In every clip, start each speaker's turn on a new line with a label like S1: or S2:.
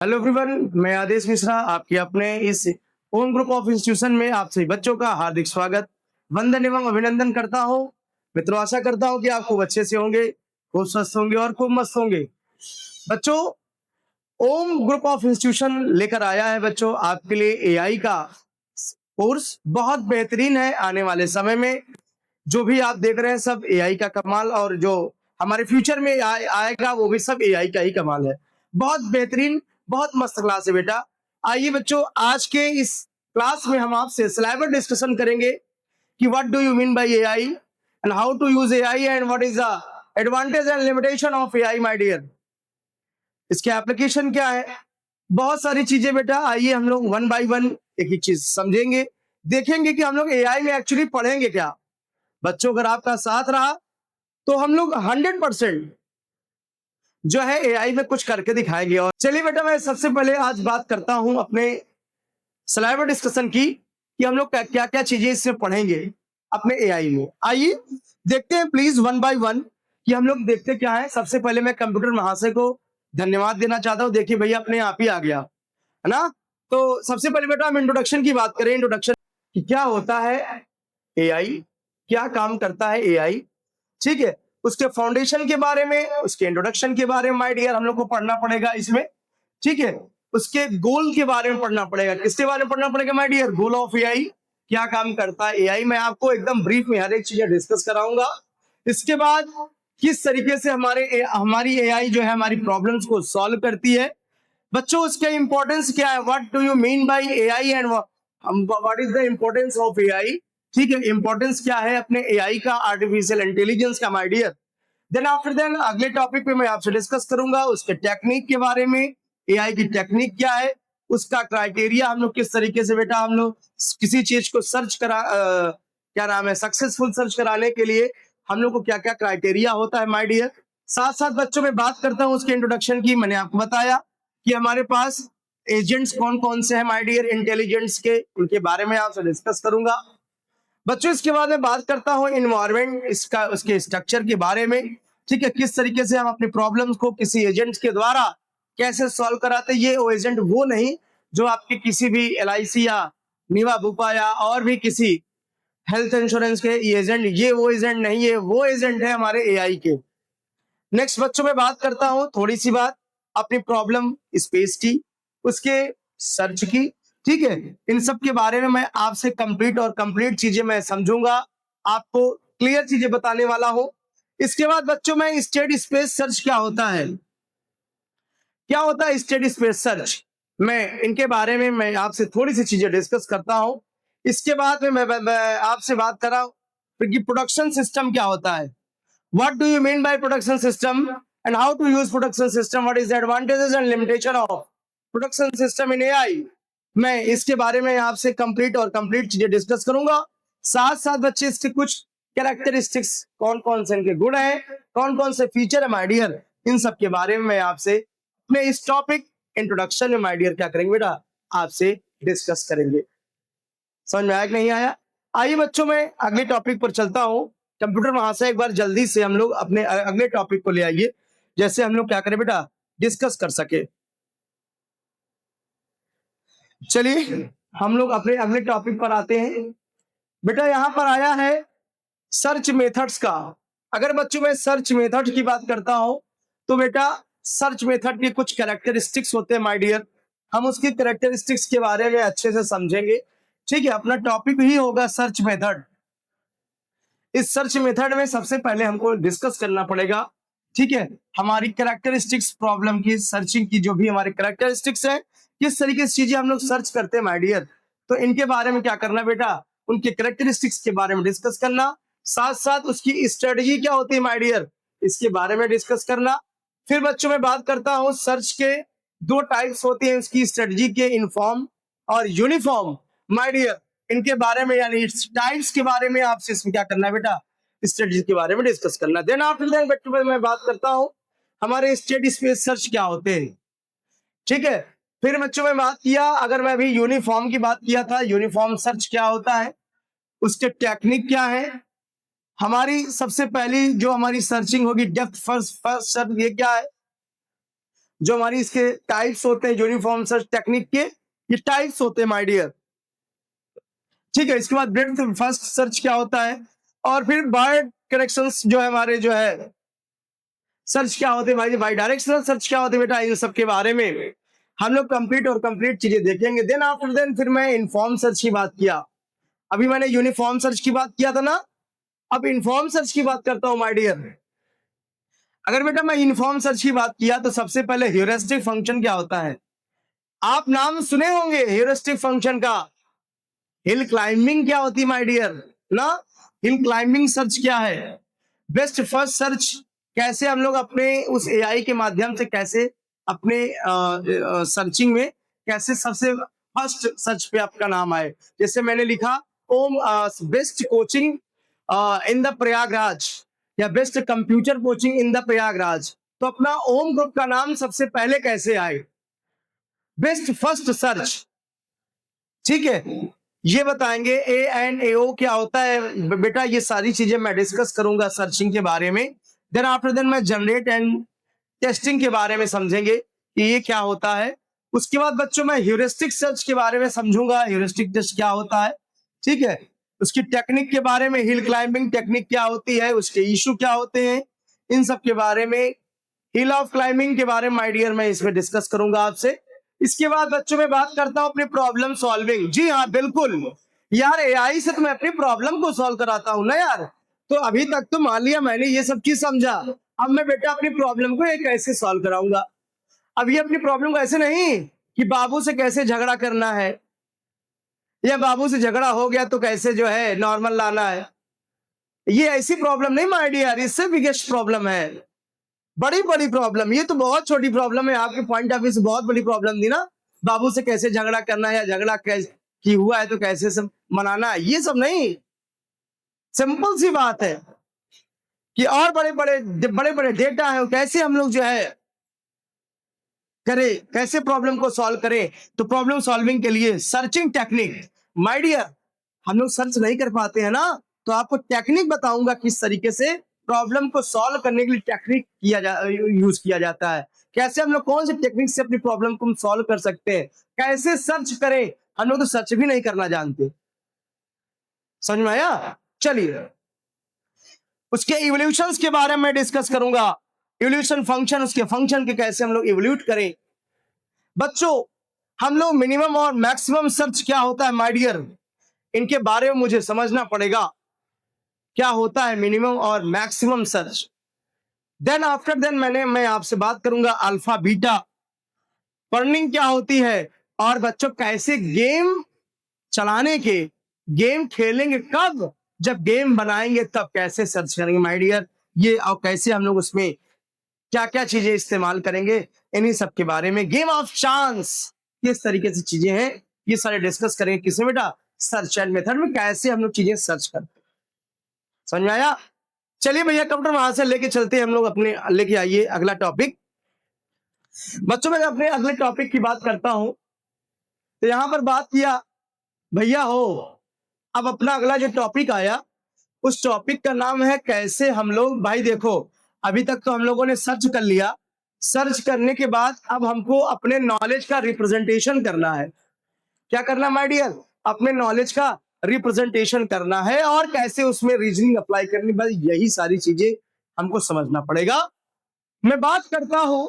S1: Hello everyone, मैं आदेश मिश्रा आपके अपने इस ओम ग्रुप ऑफ इंस्टीट्यूशन में आप सभी बच्चों का हार्दिक स्वागत, वंदन एवं अभिनंदन करता हूं। मित्रों, आशा करता हूं कि आप खूब अच्छे से होंगे, खूब स्वस्थ होंगे और खूब मस्त होंगे। बच्चों, ओम ग्रुप ऑफ इंस्टीट्यूशन लेकर आया है बच्चों आपके लिए एआई का कोर्स। बहुत बेहतरीन है। आने वाले समय में जो भी आप देख रहे हैं सब एआई का कमाल, और जो हमारे फ्यूचर में आएगा वो भी सब एआई का ही कमाल है। बहुत बेहतरीन, बहुत मस्त क्लास है बेटा। आइए बच्चों, आज के इस क्लास में हम आपसे सिलेबस डिस्कशन करेंगे कि what do you mean by AI and how to use AI and what is the advantage and limitation of AI my dear. इसके एप्लीकेशन क्या है, बहुत सारी चीजें बेटा। आइए हम लोग वन बाय वन एक एक चीज समझेंगे, देखेंगे कि हम लोग एआई में एक्चुअली पढ़ेंगे क्या। बच्चों, अगर आपका साथ रहा तो हम लोग 100% जो है एआई में कुछ करके दिखाएंगे। और चलिए बेटा, मैं सबसे पहले आज बात करता हूं अपने सिलेबस डिस्कशन की कि हम लोग क्या क्या चीजें इससे पढ़ेंगे अपने एआई में। आइए देखते हैं प्लीज वन बाय वन कि हम लोग देखते क्या है। सबसे पहले मैं कंप्यूटर महाशय को धन्यवाद देना चाहता हूं। देखिए भैया, अपने आप ही आ गया है ना। तो सबसे पहले बेटा हम इंट्रोडक्शन की बात करें। इंट्रोडक्शन कि क्या होता है एआई, क्या काम करता है एआई, ठीक है। उसके फाउंडेशन के बारे में, उसके इंट्रोडक्शन के बारे में माय डियर हम लोग को पढ़ना पड़ेगा इसमें, ठीक है। उसके गोल के बारे में पढ़ना पड़ेगा। किसके बारे में पढ़ना पड़ेगा my dear? Goal of AI, क्या काम करता है एआई। मैं आपको एकदम ब्रीफ में हर एक चीज डिस्कस कराऊंगा। इसके बाद किस तरीके से हमारी एआई जो है हमारी प्रॉब्लम्स को सॉल्व करती है। बच्चों, उसके इंपॉर्टेंस क्या है, what do you mean by AI and what is the importance of AI, ठीक है। इंपॉर्टेंस क्या है अपने एआई का, आर्टिफिशियल इंटेलिजेंस का my dear. Then after then अगले टॉपिक पे मैं आपसे डिस्कस करूंगा उसके टेक्निक के बारे में। एआई की टेक्निक क्या है, उसका क्राइटेरिया, हम लोग किस तरीके से बेटा हम लोग किसी चीज को सर्च क्या नाम है, सक्सेसफुल सर्च कराने के लिए हम लोग को क्या क्या क्राइटेरिया होता है माय डियर। साथ साथ बच्चों में बात करता हूं उसके इंट्रोडक्शन की। मैंने आपको बताया कि हमारे पास एजेंट्स कौन कौन से हैं माय डियर, इंटेलिजेंट्स के, उनके बारे में आपसे डिस्कस करूंगा बच्चों। इसके बाद में बात करता हूं इन्वायरमेंट, इसका उसके स्ट्रक्चर के बारे में, ठीक है। किस तरीके से हम अपनी प्रॉब्लम्स को किसी एजेंट के द्वारा कैसे सॉल्व कराते। ये वो एजेंट वो नहीं जो आपके किसी भी एलआईसी या नीवा बुपा या और भी किसी हेल्थ इंश्योरेंस के एजेंट, ये वो एजेंट नहीं है, वो एजेंट है हमारे एआई के। नेक्स्ट बच्चों में बात करता हूं थोड़ी सी बात अपनी प्रॉब्लम स्पेस की, उसके सर्च की, ठीक है। इन सब के बारे में मैं आपसे कंप्लीट चीजें मैं समझूंगा, आपको क्लियर चीजें बताने वाला हूं। इसके बाद बच्चों में स्टेट स्पेस सर्च क्या होता है, क्या होता है स्टेट स्पेस सर्च, मैं इनके बारे में मैं आपसे थोड़ी सी चीजें डिस्कस करता हूं। इसके बाद में मैं आपसे बात कर रहा हूं कि प्रोडक्शन सिस्टम क्या होता है। What do you mean by production system and how to use production system? What is the advantages and limitation of production system in AI? मैं इसके बारे में आपसे कंप्लीट चीजें डिस्कस करूंगा। साथ साथ बच्चे इसके कुछ कैरेक्टरिस्टिक्स, कौन कौन से इनके गुण हैं, कौन कौन से फीचर है माय डियर, इन सब के बारे में मैं आपसे अपने इस टॉपिक इंट्रोडक्शन में माय डियर क्या करेंगे बेटा, आपसे डिस्कस करेंगे। समझ में आया कि नहीं आया? आइए बच्चों, मैं अगले टॉपिक पर चलता हूं। कंप्यूटर महाशय एक बार जल्दी से हम लोग अपने अगले टॉपिक को ले आइए, जैसे हम लोग क्या करें बेटा, डिस्कस कर सके। चलिए हम लोग अपने अगले टॉपिक पर आते हैं। बेटा यहाँ पर आया है सर्च मेथड्स का। अगर बच्चों में सर्च मेथड की बात करता हूं तो बेटा सर्च मेथड के कुछ कैरेक्टरिस्टिक्स होते हैं माय डियर, हम उसकी कैरेक्टरिस्टिक्स के बारे में अच्छे से समझेंगे, ठीक है। अपना टॉपिक ही होगा सर्च मेथड। इस सर्च मेथड में सबसे पहले हमको डिस्कस करना पड़ेगा, ठीक है, हमारी कैरेक्टरिस्टिक्स प्रॉब्लम की, सर्चिंग की जो भी हमारे कैरेक्टरिस्टिक्स है, किस तरीके से चीजें हम लोग सर्च करते हैं माय डियर। तो इनके बारे में क्या करना बेटा, उनके कैरेक्टरिस्टिक्स के बारे में डिस्कस करना। साथ साथ उसकी स्ट्रेटजी क्या होती है माय डियर, इसके बारे में डिस्कस करना। फिर बच्चों में बात करता हूं सर्च के दो टाइप्स होती हैं उसकी स्ट्रेटजी के, इनफॉर्म और यूनिफॉर्म माय डियर। इनके बारे में यानी टाइप्स के बारे में आपसे इसमें क्या करना है बेटा, स्ट्रेटजी के बारे में डिस्कस करना। देन आफ्टर दैट बच्चों मैं बात करता हूं हमारे स्टेट स्पेस सर्च क्या होते हैं, ठीक है। फिर बच्चों में बात किया, अगर मैं अभी यूनिफॉर्म की बात किया था, यूनिफॉर्म सर्च क्या होता है, उसके टेक्निक क्या है। हमारी सबसे पहली जो हमारी सर्चिंग होगी डेप्थ फर्स्ट फर्स्ट सर्च, ये क्या है, जो हमारी इसके टाइप्स होते हैं यूनिफॉर्म सर्च टेक्निक के, ये टाइप्स होते हैं माय डियर। ठीक है, इसके बाद ब्रेड्थ फर्स्ट सर्च क्या होता है, और फिर बाय करेक्शंस जो है हमारे जो है सर्च क्या होते हैं भाई, बाई डायरेक्शनल सर्च क्या होते हैं बेटा, इन सब के बारे में हम लोग कंप्लीट चीजें देखेंगे। देन आफ्टर देन फिर मैं इन्फॉर्म सर्च की बात किया, अभी मैंने यूनिफॉर्म सर्च की बात किया था ना, अब इन्फॉर्म सर्च की बात करता हूं माय डियर। अगर बेटा मैं इन्फॉर्म सर्च की बात किया तो सबसे पहले ह्यूरिस्टिक फंक्शन क्या होता है, आप नाम सुने होंगे ह्यूरिस्टिक फंक्शन का। हिल क्लाइंबिंग क्या होती है माय डियर ना, हिल क्लाइंबिंग सर्च क्या है, बेस्ट फर्स्ट सर्च, कैसे हम लोग अपने उस एआई के माध्यम से कैसे अपने सर्चिंग में कैसे सबसे फर्स्ट सर्च पे आपका नाम आए। जैसे मैंने लिखा Om best coaching in the Prayagraj, या best computer coaching in the Prayagraj, तो अपना ओम ग्रुप का नाम सबसे पहले कैसे आए, बेस्ट फर्स्ट सर्च। ठीक है, ये बताएंगे ए एंड ए ओ क्या होता है बेटा, ये सारी चीजें मैं डिस्कस करूंगा सर्चिंग के बारे में। देन आफ्टर देन मैं जनरेट एंड टेस्टिंग के बारे में समझेंगे कि ये क्या होता है। उसके बाद बच्चों मैं ह्यूरिस्टिक सर्च के बारे में समझूंगा, ह्यूरिस्टिक टेस्ट क्या होता है। ठीक है, उसकी टेक्निक के बारे में, हिल क्लाइंबिंग टेक्निक क्या होती है, उसके इशू क्या होते हैं, इन सब के बारे में, हिल ऑफ क्लाइंबिंग के बारे में माय डियर मैं इसमें डिस्कस करूंगा आपसे। इसके बाद बच्चों में बात करता हूं अपनी प्रॉब्लम सॉल्विंग। जी हाँ बिल्कुल यार, एआई से तो मैं अपनी प्रॉब्लम को सॉल्व कराता हूं ना यार। तो अभी तक तो मान लिया मैंने ये सब चीज समझा, अब मैं बेटा अपनी प्रॉब्लम को ये कैसे सॉल्व कराऊंगा। अब ये अपनी प्रॉब्लम को ऐसे नहीं कि बाबू से कैसे झगड़ा करना है, या बाबू से झगड़ा हो गया तो कैसे जो है नॉर्मल लाना है, ये ऐसी प्रॉब्लम नहीं माय डियर, इससे बिगेस्ट प्रॉब्लम है, बड़ी बड़ी प्रॉब्लम। ये तो बहुत छोटी प्रॉब्लम है, आपके पॉइंट ऑफ व्यू से बहुत बड़ी प्रॉब्लम थी ना, बाबू से कैसे झगड़ा करना है, या झगड़ा कैसे की हुआ है तो कैसे सब मनाना है, ये सब नहीं। सिंपल सी बात है कि और बड़े बड़े डेटा है, कैसे हम लोग जो है करें, कैसे प्रॉब्लम को सॉल्व करें। तो प्रॉब्लम सॉल्विंग के लिए सर्चिंग टेक्निक माय डियर, हम लोग सर्च नहीं कर पाते हैं ना, तो आपको टेक्निक बताऊंगा किस तरीके से प्रॉब्लम को सॉल्व करने के लिए टेक्निक यूज किया जाता है, कैसे हम लोग कौन से टेक्निक से अपनी प्रॉब्लम को सॉल्व कर सकते हैं, कैसे सर्च करें। हम लोग तो सर्च भी नहीं करना जानते, समझ में आया। चलिए उसके इवोल्यूशंस के बारे में डिस्कस करूंगा, इवोल्यूशन फंक्शन, उसके फंक्शन के कैसे हम लोग इवोल्यूट करें। बच्चों हम लोग मिनिमम और मैक्सिमम सर्च क्या होता है माय डियर, इनके बारे में मुझे समझना पड़ेगा, क्या होता है मिनिमम और maximum search. Then after then मैं आपसे बात करूंगा अल्फा बीटा पर्निंग क्या होती है, और बच्चों कैसे गेम चलाने के, गेम खेलेंगे कब, जब गेम बनाएंगे तब कैसे सर्च करेंगे माय डियर, ये और कैसे हम लोग उसमें क्या क्या चीजें इस्तेमाल करेंगे, इन्हीं सब के बारे में। गेम ऑफ चांस, किस तरीके से चीजें हैं ये सारे डिस्कस करेंगे, किसमें बेटा, सर्च एंड मेथड में, कैसे हम लोग चीजें सर्च करते हैं। समझ में आया। चलिए भैया कंप्यूटर वहां से लेके चलते हैं हम लोग अपने, लेके आइए अगला टॉपिक। बच्चों मैं अपने अगले टॉपिक की बात करता हूं, तो यहां पर बात किया भैया हो, अब अपना अगला जो टॉपिक आया उस टॉपिक का नाम है कैसे हम लोग, भाई देखो अभी तक तो हम लोगों ने सर्च कर लिया, सर्च करने के बाद अब हमको अपने नॉलेज का रिप्रेजेंटेशन करना है। क्या करना माय डियर, अपने नॉलेज का रिप्रेजेंटेशन करना है, और कैसे उसमें रीजनिंग अप्लाई करनी, बस यही सारी चीजें हमको समझना पड़ेगा। मैं बात करता हूं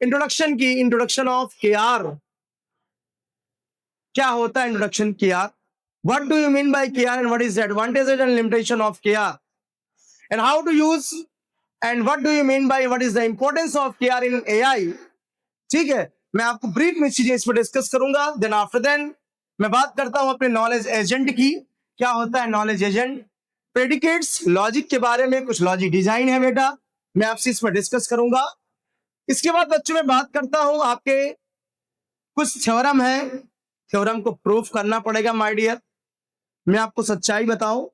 S1: इंट्रोडक्शन की, इंट्रोडक्शन ऑफ केआर। क्या होता है introduction KR, what do you mean by KR and what is the advantages and limitation of KR, and how to use, and what do you mean by what is the importance of KR in AI. ठीक है, मैं आपको brief में चीजें इस पर discuss करूंगा। Then after then मैं बात करता हूं अपने नॉलेज एजेंट की, क्या होता है नॉलेज एजेंट, प्रेडिकेट्स, लॉजिक के बारे में, कुछ लॉजिक डिजाइन है बेटा, मैं आपसे इस पर डिस्कस करूंगा। इसके बाद बच्चों में बात करता हूं आपके कुछ थ्योरम है, थ्योरम को प्रूफ करना पड़ेगा माय डियर। मैं आपको सच्चाई बताऊं,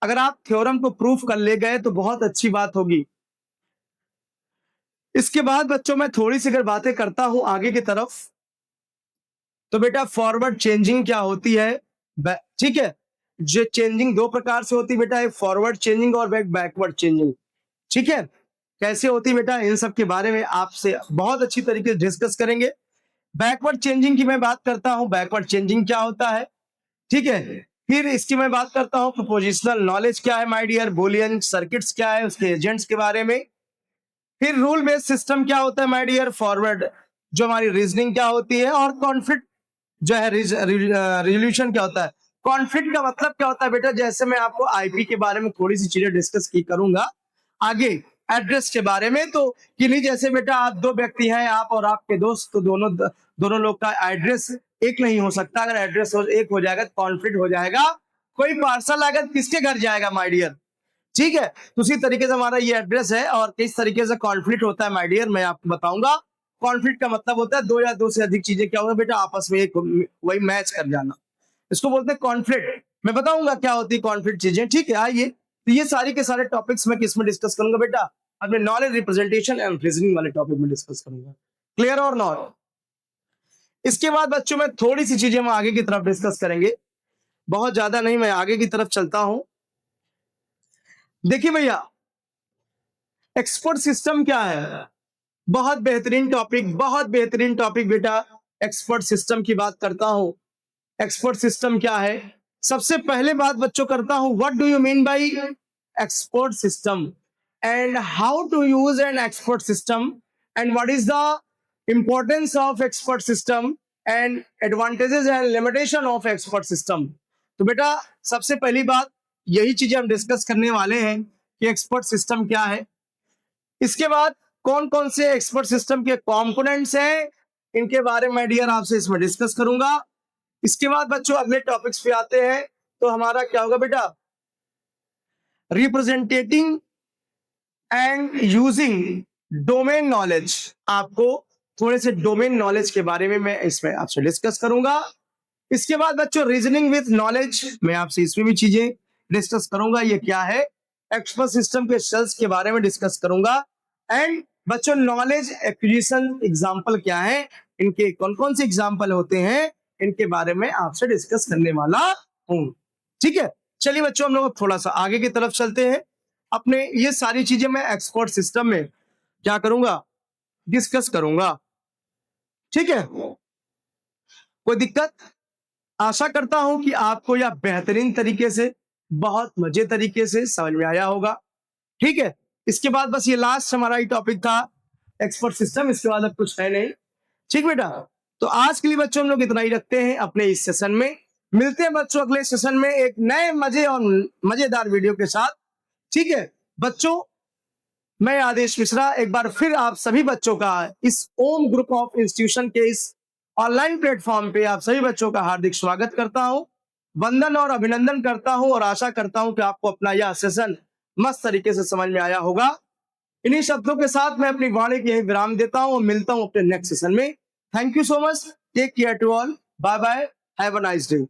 S1: अगर आप थ्योरम को प्रूफ कर ले गए तो बहुत अच्छी बात होगी। इसके बाद बच्चों मैं थोड़ी सी अगर बातें करता हूं आगे की तरफ, तो बेटा फॉरवर्ड चेंजिंग क्या होती है, ठीक है, जो चेंजिंग दो प्रकार से होती है बेटा, एक फॉरवर्ड चेंजिंग और बैकवर्ड चेंजिंग। ठीक है, कैसे होती बेटा, इन सब के बारे में आपसे बहुत अच्छी तरीके से डिस्कस करेंगे। बैकवर्ड चेंजिंग की मैं बात करता हूं, बैकवर्ड चेंजिंग क्या होता है, ठीक है। फिर इसकी मैं बात करता हूं प्रोपोजिशनल नॉलेज क्या है माय डियर, बुलियन सर्किट्स क्या है, उसके एजेंट्स के बारे में। फिर रूल बेस्ड सिस्टम क्या होता है माय डियर, फॉरवर्ड जो हमारी रीजनिंग क्या होती है, और कॉन्फ्लिक्ट जो है रिजोल्यूशन क्या होता है। कॉन्फ्लिक्ट का मतलब क्या होता है बेटा, जैसे मैं आपको आईपी के बारे में थोड़ी सी चीजें डिस्कस की करूंगा आगे, एड्रेस के बारे में, तो कि नहीं जैसे बेटा आप दो व्यक्ति हैं, आप और आपके दोस्त, तो दोनों लोग का एड्रेस एक नहीं हो सकता। अगर एड्रेस एक हो जाएगा तो कॉन्फ्लिक्ट हो जाएगा। कोई पार्सल अगर किसके घर जाएगा माय डियर, ठीक है। तो उसी तरीके से हमारा ये एड्रेस है, और किस तरीके से कॉन्फ्लिक्ट होता है माय डियर मैं आपको बताऊंगा। कॉन्फ्लिक्ट का मतलब होता है दो या दो से अधिक चीजें क्या होगा बेटा, आपस में एक वही मैच कर जाना, इसको बोलते हैं कॉन्फ्लिक्ट। मैं बताऊंगा क्या होती है कॉन्फ्लिक्ट चीजें, ठीक है। आइए, तो ये सारी के सारे टॉपिक्स मैं किस में डिस्कस करूंगा बेटा, अपने नॉलेज रिप्रेजेंटेशन एंड रीजनिंग वाले टॉपिक में डिस्कस करूंगा। क्लियर और नॉट। इसके बाद बच्चों में थोड़ी सी चीजें हम आगे की तरफ डिस्कस करेंगे, बहुत ज्यादा नहीं, मैं आगे की तरफ चलता हूं। देखिए भैया, एक्सपर्ट सिस्टम क्या है, बहुत बेहतरीन टॉपिक, बहुत बेहतरीन टॉपिक बेटा। एक्सपर्ट सिस्टम की बात करता हूं। एक्सपर्ट सिस्टम क्या है, सबसे पहले बात बच्चों करता हूं, what do you mean by expert system and how to use an expert system and what is the importance of expert system and advantages and limitation of expert system. तो बेटा सबसे पहली बात यही चीजें हम डिस्कस करने वाले हैं कि एक्सपर्ट सिस्टम क्या है। इसके बाद कौन कौन से एक्सपर्ट सिस्टम के कंपोनेंट्स हैं, इनके बारे में डियर आपसे इसमें डिस्कस करूंगा। इसके बाद बच्चों अगले टॉपिक्स पे आते हैं, तो हमारा क्या होगा बेटा, representing and using domain knowledge. आपको थोड़े से डोमेन नॉलेज के बारे में मैं इसमें आपसे डिस्कस करूंगा। इसके बाद बच्चों रीजनिंग विद नॉलेज, मैं आपसे इसमें भी चीजें डिस्कस करूंगा, ये क्या है। एक्सपर्ट सिस्टम के सेल्स के बारे में डिस्कस करूंगा। एंड बच्चों नॉलेज एक्विजिशन एग्जांपल क्या है, इनके कौन कौन से एग्जांपल होते हैं, इनके बारे में आपसे डिस्कस करने वाला हूं, ठीक है। चलिए बच्चों हम लोग थोड़ा सा आगे की तरफ चलते हैं। अपने ये सारी चीजें मैं एक्सपर्ट सिस्टम में क्या करूंगा, डिस्कस करूंगा, ठीक है। कोई दिक्कत, आशा करता हूं कि आपको यह बेहतरीन तरीके से, बहुत मजे तरीके से समझ में आया होगा, ठीक है। इसके बाद बस ये लास्ट हमारा ही टॉपिक था एक्सपर्ट सिस्टम, इसके बाद अब कुछ है नहीं, ठीक बेटा। तो आज के लिए बच्चों हम लोग इतना ही रखते हैं अपने इस सेशन में। मिलते हैं बच्चों अगले सेशन में एक नए मजे और मजेदार वीडियो के साथ, ठीक है बच्चों। मैं आदेश मिश्रा एक बार फिर आप सभी बच्चों का इस ओम ग्रुप ऑफ इंस्टीट्यूशन के इस ऑनलाइन प्लेटफॉर्म पे आप सभी बच्चों का हार्दिक स्वागत करता हूं, वंदन और अभिनंदन करता हूं, और आशा करता हूं कि आपको अपना यह सेशन मस्त तरीके से समझ में आया होगा। इन्हीं शब्दों के साथ मैं अपनी वाणी की यही विराम देता हूं और मिलता हूं अपने नेक्स्ट सेशन में। Thank you so much, take care to all, bye bye, have a nice day.